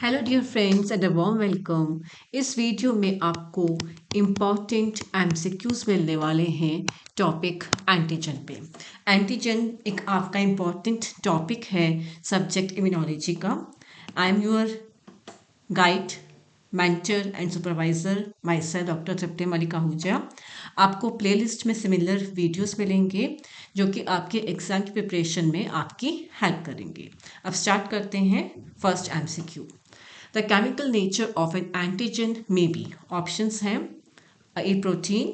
Hello dear friends and a warm welcome. इस video में आपको इम्पॉर्टेंट एमसीक्यूज मिलने वाले हैं टॉपिक एंटीजन पे। एंटीजन एक आपका इम्पॉर्टेंट टॉपिक है सब्जेक्ट इम्यूनोलॉजी का। I am your guide, mentor and supervisor myself doctor Tripti Malik Ahuja. आपको प्लेलिस्ट में सिमिलर वीडियोस मिलेंगे जो कि आपके एग्जाम की प्रिपरेशन में आपकी हेल्प करेंगे। अब स्टार्ट करते हैं first MCQ. The chemical nature of an antigen may be options हैं A protein,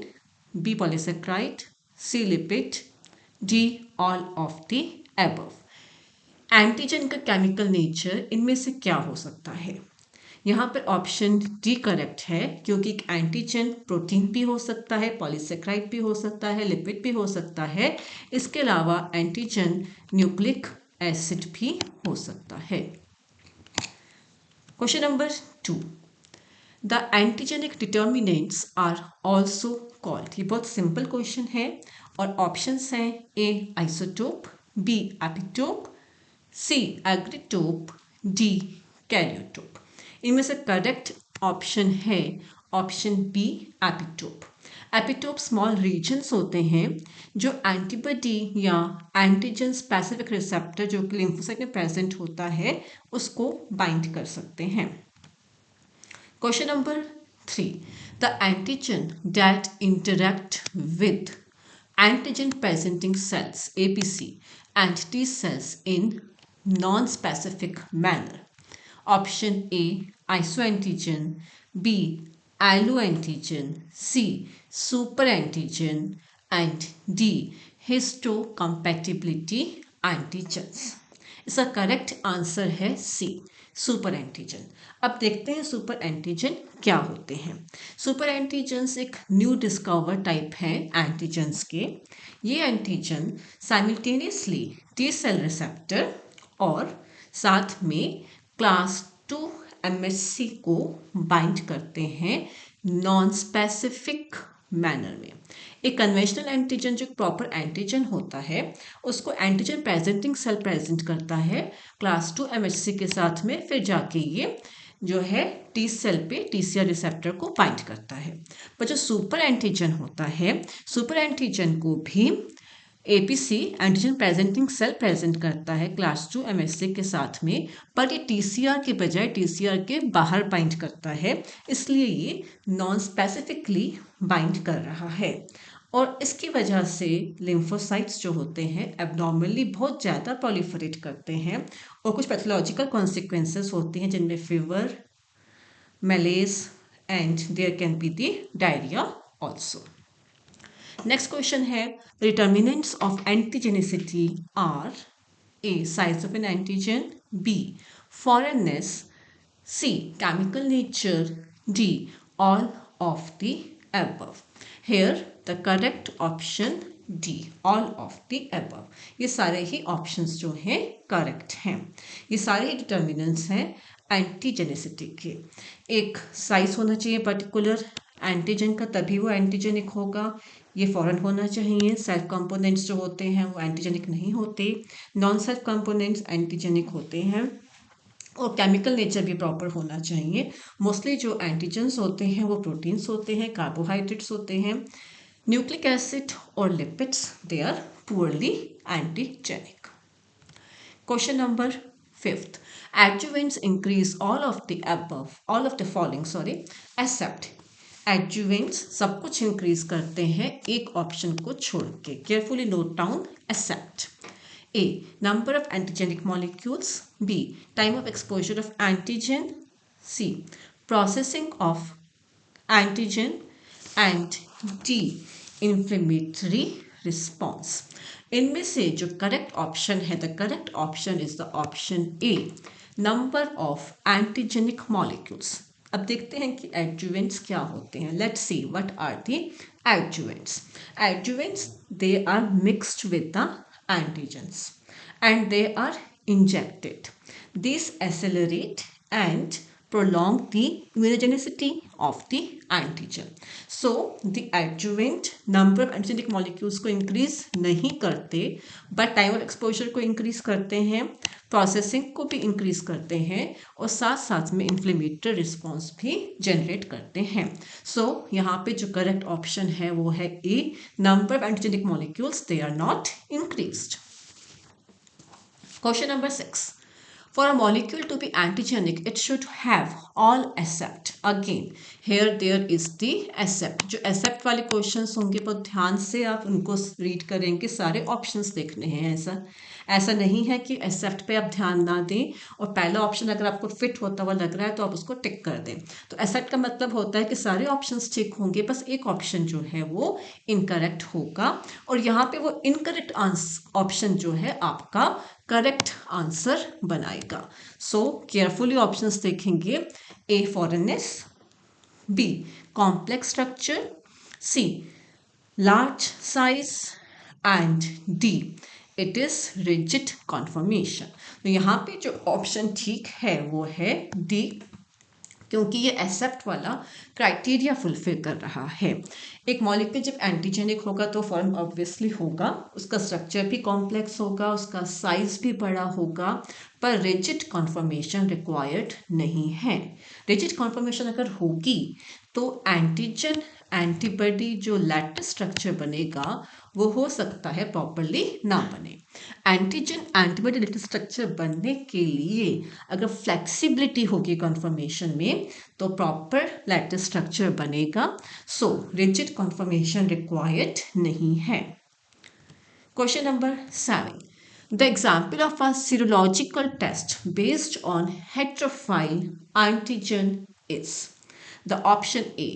B polysaccharide, C lipid, D all of the above। Antigen का केमिकल नेचर इनमें से क्या हो सकता है? यहाँ पर ऑप्शन डी करेक्ट है क्योंकि एंटीजन प्रोटीन भी हो सकता है, पॉलीसेक्राइड भी हो सकता है, लिपिड भी हो सकता है। इसके अलावा एंटीजन न्यूक्लिक एसिड भी हो सकता है। Question number 2, the antigenic determinants are also called. ये बहुत सिंपल क्वेश्चन है और ऑप्शंस हैं A isotope, B epitope, C agretope, D karyotope. इनमें से करेक्ट ऑप्शन है option B epitope. Epitope small regions होते हैं जो एंटीबॉडी या एंटीजन स्पेसिफिक रिसेप्टर जो कि लिम्फोसाइट में प्रेजेंट होता है उसको बाइंड कर सकते हैं। Question number 3, the antigen that interact with antigen presenting cells APC and T cells in non-specific manner. Option A isoantigen, B alloantigen, C superantigen and D histocompatibility antigens। इसका correct answer है सी super antigen. अब देखते हैं super antigen क्या होते हैं। Super antigens एक new discover type है एंटीजन्स के। ये antigen simultaneously T cell receptor और साथ में क्लास 2 एमएचसी को बाइंड करते हैं नॉन स्पेसिफिक मैनर में। एक कन्वेंशनल एंटीजन जो प्रॉपर एंटीजन होता है उसको एंटीजन प्रेजेंटिंग सेल प्रेजेंट करता है क्लास 2 एमएचसी के साथ में, फिर जाके ये जो है टी सेल पे टीसीआर रिसेप्टर को बाइंड करता है। पर जो सुपर एंटीजन होता है, सुपर एंटीजन को भी APC antigen presenting cell present करता है क्लास 2 एमएचसी के साथ में, पर ये टीसीआर के बजाय टीसीआर के बाहर बाइंड करता है, इसलिए ये नॉन स्पेसिफिकली बाइंड कर रहा है। और इसकी वजह से लिम्फोसाइट्स जो होते हैं एबनॉर्मली बहुत ज़्यादा प्रोलिफरेट करते हैं और कुछ पैथोलॉजिकल कॉन्सिक्वेंसेस होती हैं जिनमें fever, malaise and there can be the diarrhea also। Next question है determinants of antigenicity are A size of an antigen, B foreignness, C chemical nature, D all of the above. Here the correct option D all of the above. ये सारे ही options जो हैं correct हैं। ये सारे ही determinants हैं antigenicity के। एक साइज होना चाहिए पर्टिकुलर एंटीजन का, तभी वो एंटीजेनिक होगा। ये फॉरेन होना चाहिए। सेल्फ कंपोनेंट्स जो होते हैं वो एंटीजेनिक नहीं होते, नॉन सेल्फ कंपोनेंट्स एंटीजेनिक होते हैं। और केमिकल नेचर भी प्रॉपर होना चाहिए। मोस्टली जो एंटीजन्स होते हैं वो प्रोटीन्स होते हैं, कार्बोहाइड्रेट्स होते हैं। न्यूक्लिक एसिड और lipids they are poorly antigenic. Question number 5, adjuvants increase all of the following except adjuvants सब कुछ इंक्रीज करते हैं एक ऑप्शन को छोड़ के। Carefully note down except. A number of antigenic molecules, B time of exposure of antigen, C processing of antigen and D inflammatory response। इनमें से जो करेक्ट ऑप्शन है, the correct option is the option A number of antigenic molecules. अब देखते हैं कि adjuvants क्या होते हैं। Let's see what are the adjuvants. Adjuvants they are mixed with the antigens and they are injected. These accelerate and prolong the immunogenicity of the antigen. So the adjuvant number of antigenic molecules को increase नहीं करते, but time of exposure को increase करते हैं, processing को भी increase करते हैं और साथ साथ में इन्फ्लेमेटरी रिस्पॉन्स भी जनरेट करते हैं. सो यहाँ पे जो करेक्ट ऑप्शन है वो है A, number of antigenic molecules they are not increased. Question number 6. For a molecule to be antigenic, it should have all accept. Again, here there is the accept. जो accept वाले questions होंगे बहुत ध्यान से आप उनको read करेंगे, सारे options देखने हैं. ऐसा नहीं है कि accept पे आप ध्यान ना दें और पहला ऑप्शन अगर आपको फिट होता हुआ लग रहा है तो आप उसको टिक कर दें. तो accept का मतलब होता है कि सारे ऑप्शंस ठीक होंगे, बस एक ऑप्शन जो है वो इनकरेक्ट होगा और यहाँ पे वो इनकरेक्ट ऑप्शन जो है आपका करेक्ट आंसर बनाएगा. सो केयरफुली ऑप्शंस देखेंगे. A foreignness, B complex structure, C large size and D it is rigid conformation. तो यहाँ पे जो ऑप्शन ठीक है वो है डी, क्योंकि ये एक्सेप्ट वाला क्राइटेरिया फुलफिल कर रहा है. एक मॉलिक्यूल जब एंटीजेनिक होगा तो फॉर्म ऑब्वियसली होगा, उसका स्ट्रक्चर भी कॉम्प्लेक्स होगा, उसका साइज भी बड़ा होगा, पर रिजिड कॉन्फर्मेशन रिक्वायर्ड नहीं है. रिजिड कॉन्फर्मेशन अगर होगी तो एंटीजन एंटीबॉडी जो लैटिस स्ट्रक्चर बनेगा वो हो सकता है प्रॉपरली ना बने. एंटीजन एंटीबॉडी लैटिस स्ट्रक्चर बनने के लिए अगर फ्लेक्सिबिलिटी होगी कॉन्फर्मेशन में तो प्रॉपर लैटिस स्ट्रक्चर बनेगा. सो रिजिड कॉन्फर्मेशन रिक्वायर्ड नहीं है. Question number 7. The example of a serological test based on heterophile antigen is the option A.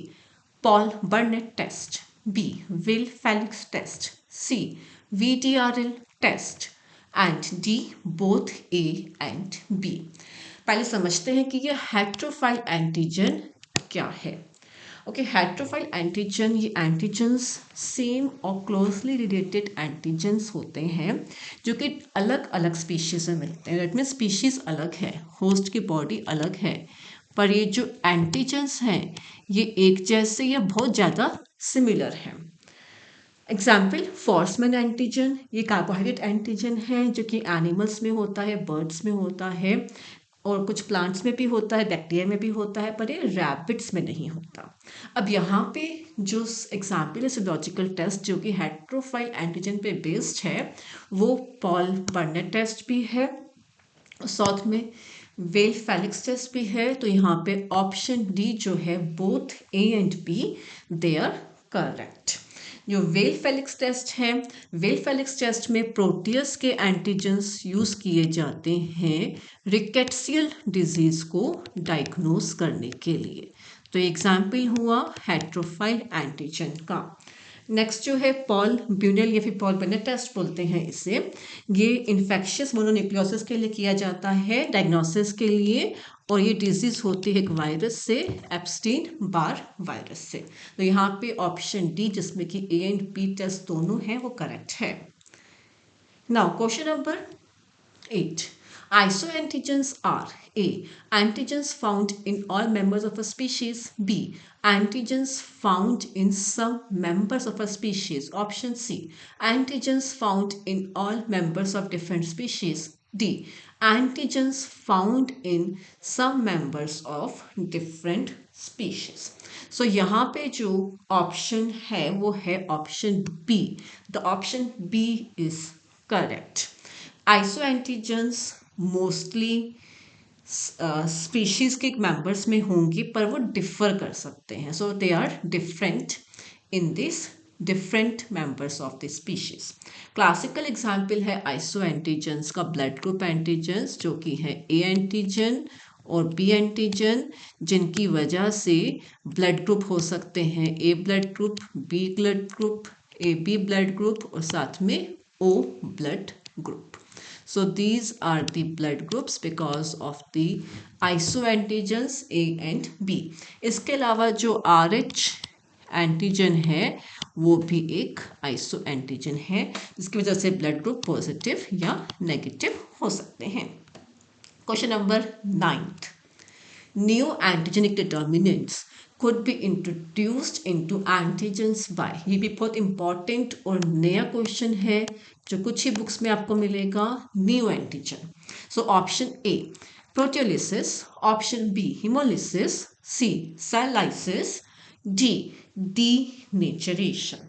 Paul Burnett test, B. Will-Felix test, C. VDRL test and D. both A and B. पहले समझते हैं कि ये हेट्रोफाइल antigen क्या है. Okay, हेट्रोफाइल antigen, ये antigens same और closely related antigens होते हैं जो कि अलग अलग स्पीशीज में मिलते हैं. दैट मीन्स स्पीशीज अलग है, होस्ट की बॉडी अलग है, पर ये जो एंटीजन्स हैं ये एक जैसे या बहुत ज़्यादा सिमिलर हैं. एग्जाम्पल फॉर्समैन एंटीजन, ये कार्बोहाइड्रेट एंटीजन है जो कि एनिमल्स में होता है, बर्ड्स में होता है और कुछ प्लांट्स में भी होता है, बैक्टीरिया में भी होता है, पर ये रैबिट्स में नहीं होता. अब यहाँ पे जो एग्जाम्पल है serological टेस्ट जो कि हेट्रोफाइल एंटीजन पे बेस्ड है वो पॉल बर्नेट टेस्ट भी है, साथ में वेल-फेलिक्स टेस्ट भी है. तो यहाँ पे ऑप्शन डी जो है both A and B they are correct. जो वेल-फेलिक्स टेस्ट है, वेल-फेलिक्स टेस्ट में प्रोटियस के एंटीजन्स यूज़ किए जाते हैं रिकेट्सियल डिजीज को डायग्नोज करने के लिए. तो एग्जाम्पल हुआ हेट्रोफाइल एंटीजन का. नेक्स्ट जो है पॉल ब्यूनेल या फिर पॉल बर्नेट टेस्ट बोलते हैं इसे. ये इन्फेक्शियस मोनोन्यूक्लियोसिस के लिए किया जाता है, डायग्नोसिस के लिए, और ये डिजीज होती है एक वायरस से, एप्स्टीन बार वायरस से. तो यहाँ पे ऑप्शन डी जिसमें कि ए एंड बी टेस्ट दोनों हैं वो करेक्ट है. Now question number 8. Isoantigens are A. Antigens found in all members of a species. B. Antigens found in some members of a species. Option C. Antigens found in all members of different species. D. Antigens found in some members of different species. So यहाँ पे जो option है वो है option B. The option B is correct. Isoantigens mostly species के members में होंगी पर वो डिफ़र कर सकते हैं. So they are different in this different members of the species. Classical example है आइसो एंटीजन्स का ब्लड ग्रुप एंटीजन्स जो कि है ए एंटीजन और बी एंटीजन, जिनकी वजह से ब्लड ग्रुप हो सकते हैं A blood group, B blood group, A B blood group और साथ में O blood group. So these are the blood groups because of the isoantigens A and B. इसके अलावा जो RH एंटीजन है वो भी एक आइसो एंटीजन है जिसकी वजह से ब्लड ग्रुप पॉजिटिव या नेगेटिव हो सकते हैं. Question number 9. new antigenic determinants could be introduced into antigens by, ये भी बहुत इंपॉर्टेंट और नया क्वेश्चन है जो कुछ ही बुक्स में आपको मिलेगा. New antigen. So option A proteolysis, option B hemolysis, C cell lysis, D denaturation.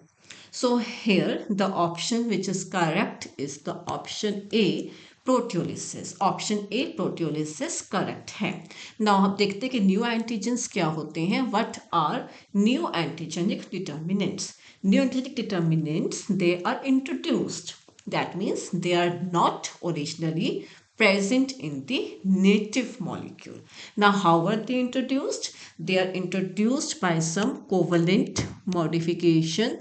So here the option which is correct is the option A proteolysis. Option A proteolysis correct है. Now हम देखते हैं कि new antigens क्या होते हैं. What are new antigenic determinants. New antigenic determinants they are introduced, that means they are not originally present in the native molecule. Now, how are they introduced? They are introduced by some covalent modification.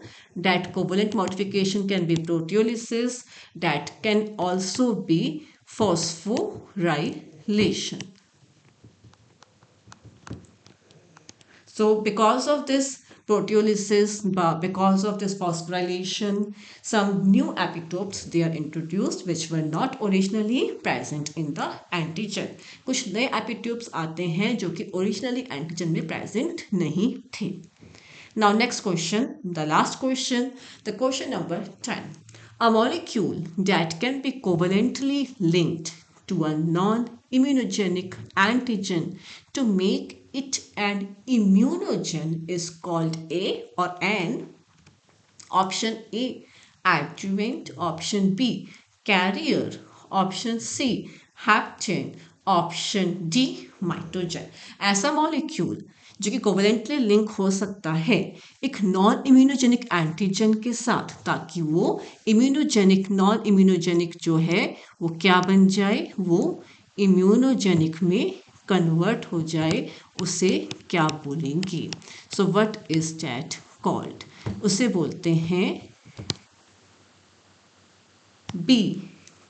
That covalent modification can be proteolysis, that can also be phosphorylation. So because of this proteolysis, because of this phosphorylation, some new epitopes they are introduced which were not originally present in the antigen. कुछ नए epitopes आते हैं जो कि originally antigen में present नहीं थे. Now next question, the last question, the question number 10. A molecule that can be covalently linked to a non-immunogenic antigen to make it an immunogen is called a or an. Option A adjuvant, option B carrier, option C hapten, option D mitogen. ऐसा molecule जो कि covalently link हो सकता है एक non immunogenic antigen के साथ ताकि वो इम्यूनोजेनिक नॉन इम्यूनोजेनिक जो है वो क्या बन जाए, वो इम्यूनोजेनिक में कन्वर्ट हो जाए. उसे क्या बोलेंगे? So what is that called? उसे बोलते हैं B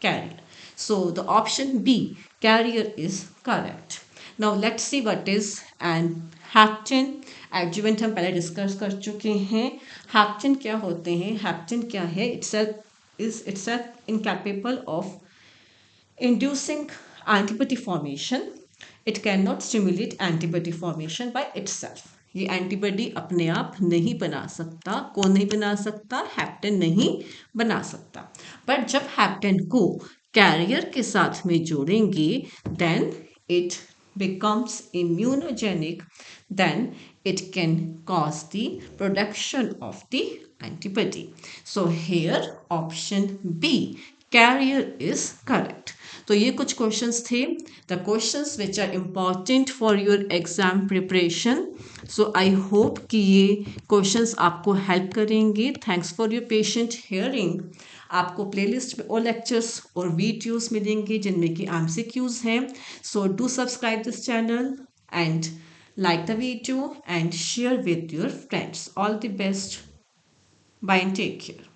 carrier. So the option B carrier is correct. Now let's see what is an hapten. Adjuvant हम पहले डिस्कस कर चुके हैं. हैप्टेन क्या होते हैं? हैप्टेन क्या है? Itself incapable of inducing antibody formation. It cannot stimulate antibody formation by itself. ये एंटीबॉडी अपने आप नहीं बना सकता. कौन नहीं बना सकता? हैप्टेन नहीं बना सकता. बट जब हैप्टेन को कैरियर के साथ में जोड़ेंगे then it becomes immunogenic, then it can cause the production of the antibody. So here option B carrier is correct. तो ये कुछ क्वेश्चंस थे, the questions which are important for your exam preparation. So I hope कि ये questions आपको help करेंगे. Thanks for your patient hearing. आपको playlist में और लेक्चर्स और वीडियोस मिलेंगे जिनमें कि एमसीक्यूज हैं. So do subscribe this channel and like the video and share with your friends. All the best. Bye and take care.